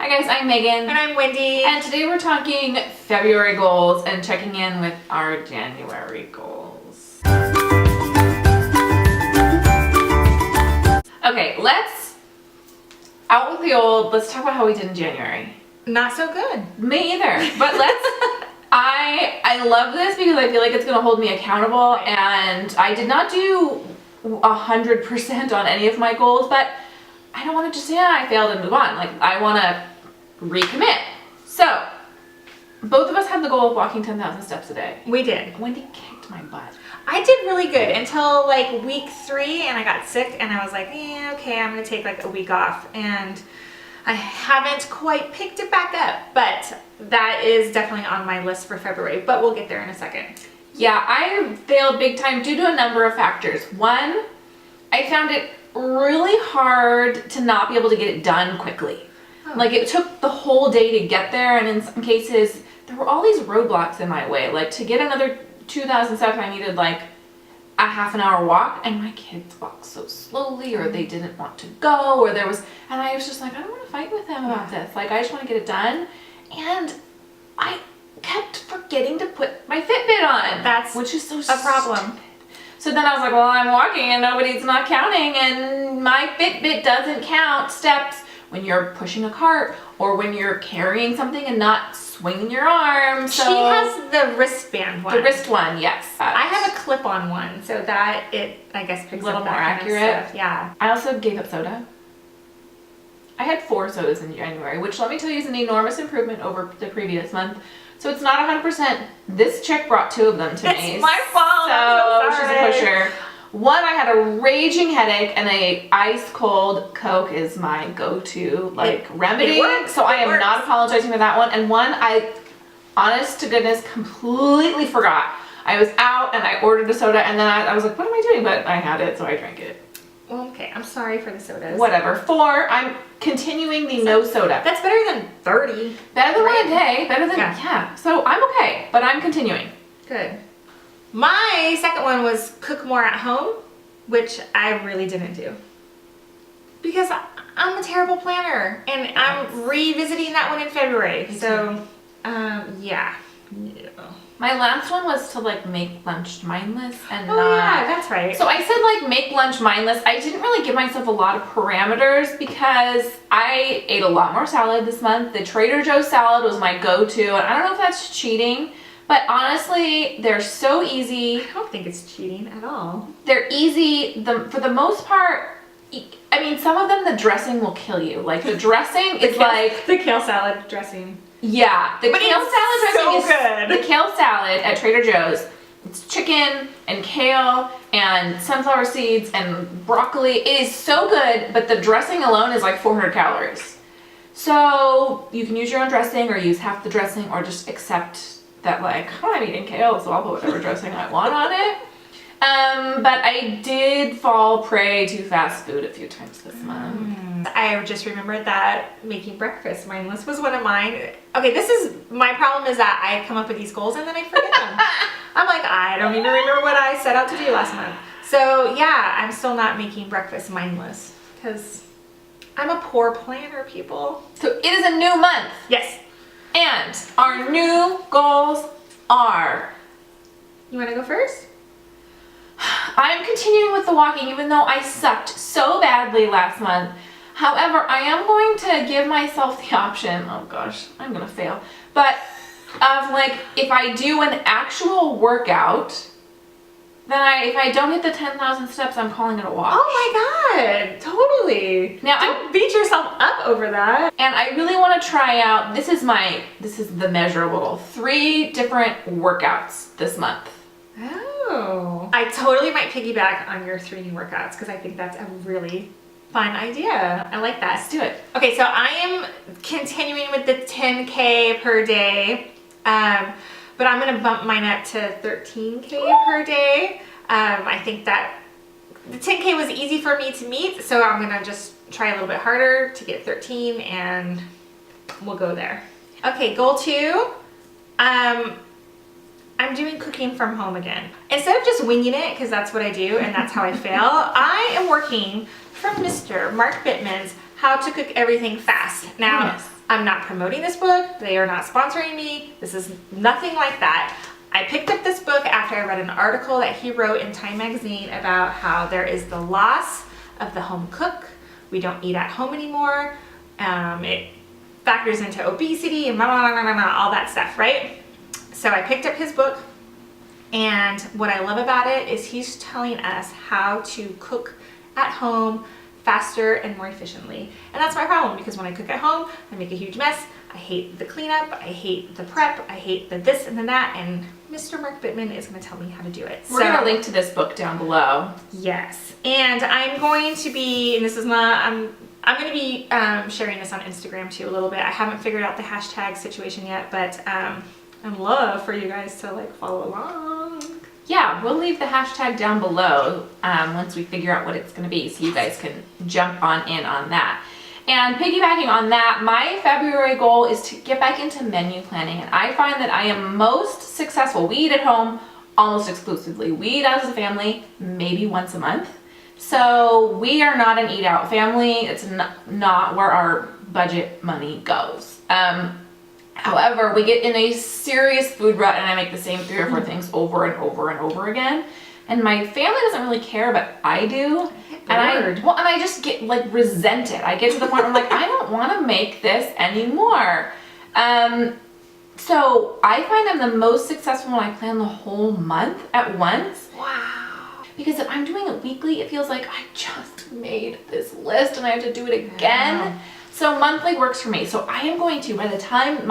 Hi guys, I'm Megan. And I'm Wendy. And today we're talking February goals and checking in with our January goals. Okay, let's out with the old. Let's talk about how we did in January. Not so good. Me either. But let's I love this because I feel like it's gonna hold me accountable, and I did not do 100% on any of my goals, but I don't want to just say I failed and move on. Like, I want to recommit. So both of us had the goal of walking 10,000 steps a day. We did. Wendy kicked my butt. I did really good until like week 3 and I got sick and I was like, yeah, okay, I'm going to take like a week off, and I haven't quite picked it back up, but that is definitely on my list for February, but we'll get there in a second. Yeah, I failed big time due to a number of factors. One, I found it really hard to not be able to get it done quickly. Oh. Like, it took the whole day to get there, and in some cases there were all these roadblocks in my way. Like, to get another 2,000 steps I needed like a half an hour walk, and my kids walked so slowly, or they didn't want to go, or there was, and I was just like, I don't want to fight with them about this. Like, I just want to get it done. And I kept forgetting to put my Fitbit on. That's which is so a problem. Stupid. So then I was like, well, I'm walking and nobody's not counting, and my Fitbit doesn't count steps when you're pushing a cart or when you're carrying something and not swinging your arm. So she has the wristband one. The wrist one, yes. I have a clip-on one, so that it, I guess, picks a little up more that accurate. Kind of stuff. Yeah. I also gave up soda. I had 4 sodas in January, which, let me tell you, is an enormous improvement over the previous month. So it's not 100%. This chick brought 2 of them to me. It's my fault. So I'm so sorry. she's a pusher. One, I had a raging headache, and a ice cold Coke is my go-to remedy. It works. So I am not apologizing for that one. And one, I, honest to goodness, completely forgot. I was out and I ordered a soda, and then I was like, what am I doing? But I had it, so I drank it. Well, okay, I'm sorry for the sodas. Whatever. 4, I'm continuing the no soda. That's better than 30. Better than 1 a day. Better than, yeah. So I'm okay, but I'm continuing. Good. My second one was cook more at home, which I really didn't do. Because I'm a terrible planner, and I'm revisiting that one in February. So, yeah. My last one was to make lunch mindless and yeah, that's right. So I said make lunch mindless. I didn't really give myself a lot of parameters because I ate a lot more salad this month. The Trader Joe's salad was my go-to, and I don't know if that's cheating, but honestly, they're so easy. I don't think it's cheating at all. They're easy. For the most part, I mean, some of them the dressing will kill you. Like, the dressing is the kale salad dressing. Yeah, the kale salad dressing is good. The kale salad at Trader Joe's. It's chicken and kale and sunflower seeds and broccoli. It is so good, but the dressing alone is like 400 calories. So you can use your own dressing or use half the dressing, or just accept that I'm eating kale, so I'll put whatever dressing I want on it. But I did fall prey to fast food a few times this month. I just remembered that making breakfast mindless was one of mine. Okay, this is my problem, is that I come up with these goals and then I forget them. I'm like, I don't even remember what I set out to do last month. So yeah, I'm still not making breakfast mindless because I'm a poor planner, people. So it is a new month. Yes. And our new goals are... You want to go first? I'm continuing with the walking, even though I sucked so badly last month. However, I am going to give myself the option, oh gosh, I'm gonna fail, but of if I do an actual workout, then if I don't hit the 10,000 steps, I'm calling it a wash. Oh my god, totally. Now, don't beat yourself up over that. And I really want to try out, this is the measurable, 3 different workouts this month. Oh. I totally might piggyback on your 3 new workouts because I think that's a really fun idea. I like that. Let's do it. Okay, so I am continuing with the 10K per day, but I'm going to bump mine up to 13K per day. I think that the 10K was easy for me to meet, so I'm going to just try a little bit harder to get 13, and we'll go there. Okay, goal 2. I'm doing cooking from home again. Instead of just winging it, because that's what I do and that's how I fail, I am working from Mr. Mark Bittman's How to Cook Everything Fast. Now, Yes. I'm not promoting this book. They are not sponsoring me. This is nothing like that. I picked up this book after I read an article that he wrote in Time magazine about how there is the loss of the home cook. We don't eat at home anymore. It factors into obesity and blah, blah, blah, blah, blah, all that stuff, right? So I picked up his book, and what I love about it is he's telling us how to cook at home faster and more efficiently. And that's my problem, because when I cook at home, I make a huge mess. I hate the cleanup, I hate the prep, I hate the this and the that, and Mr. Mark Bittman is going to tell me how to do it. We're going to link to this book down below. Yes, and I'm going to be, and this is not, I'm going to be sharing this on Instagram too a little bit. I haven't figured out the hashtag situation yet, but I'd love for you guys to like follow along. Yeah, we'll leave the hashtag down below once we figure out what it's going to be, so you guys can jump on in on that. And piggybacking on that, my February goal is to get back into menu planning, and I find that I am most successful. We eat at home almost exclusively. We eat out as a family maybe once a month. So we are not an eat out family. It's not where our budget money goes. However, we get in a serious food rut, and I make the same 3 or 4 things over and over and over again. And my family doesn't really care, but I do. And I just get like resented. I get to the point where I'm like, I don't want to make this anymore. So I find I'm the most successful when I plan the whole month at once. Wow. Because if I'm doing it weekly, it feels like I just made this list and I have to do it again. So monthly works for me. So I am going to, by the time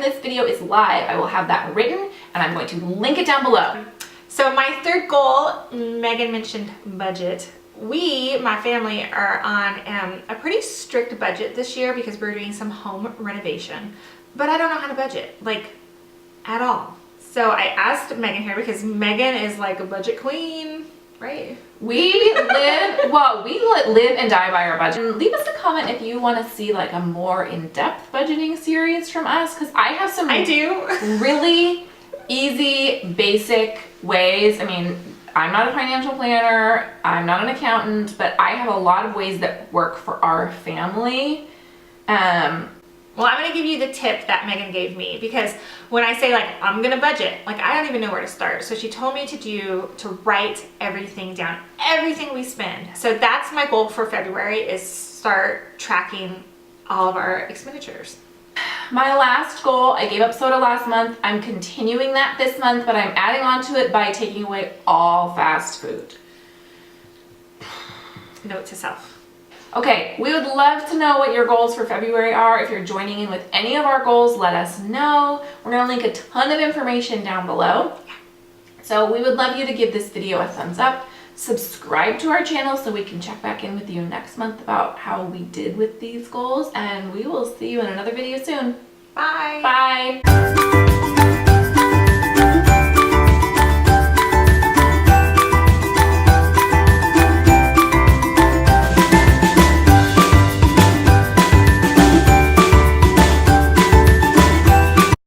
this video is live, I will have that written, and I'm going to link it down below. So my third goal, Megan mentioned budget. We, my family, are on a pretty strict budget this year because we're doing some home renovation. But I don't know how to budget, like, at all. So I asked Megan here because Megan is like a budget queen, right? We live and die by our budget. And leave us a comment if you want to see like a more in-depth budgeting series from us, because I have some really easy, basic ways. I mean, I'm not a financial planner, I'm not an accountant, but I have a lot of ways that work for our family. Well, I'm gonna give you the tip that Megan gave me, because when I say like, I'm gonna budget, like I don't even know where to start. So she told me to write everything down, everything we spend. So that's my goal for February, is start tracking all of our expenditures. My last goal, I gave up soda last month. I'm continuing that this month, but I'm adding on to it by taking away all fast food. Note to self. Okay, we would love to know what your goals for February are. If you're joining in with any of our goals, let us know. We're gonna link a ton of information down below. So we would love you to give this video a thumbs up, subscribe to our channel so we can check back in with you next month about how we did with these goals, and we will see you in another video soon. Bye. Bye.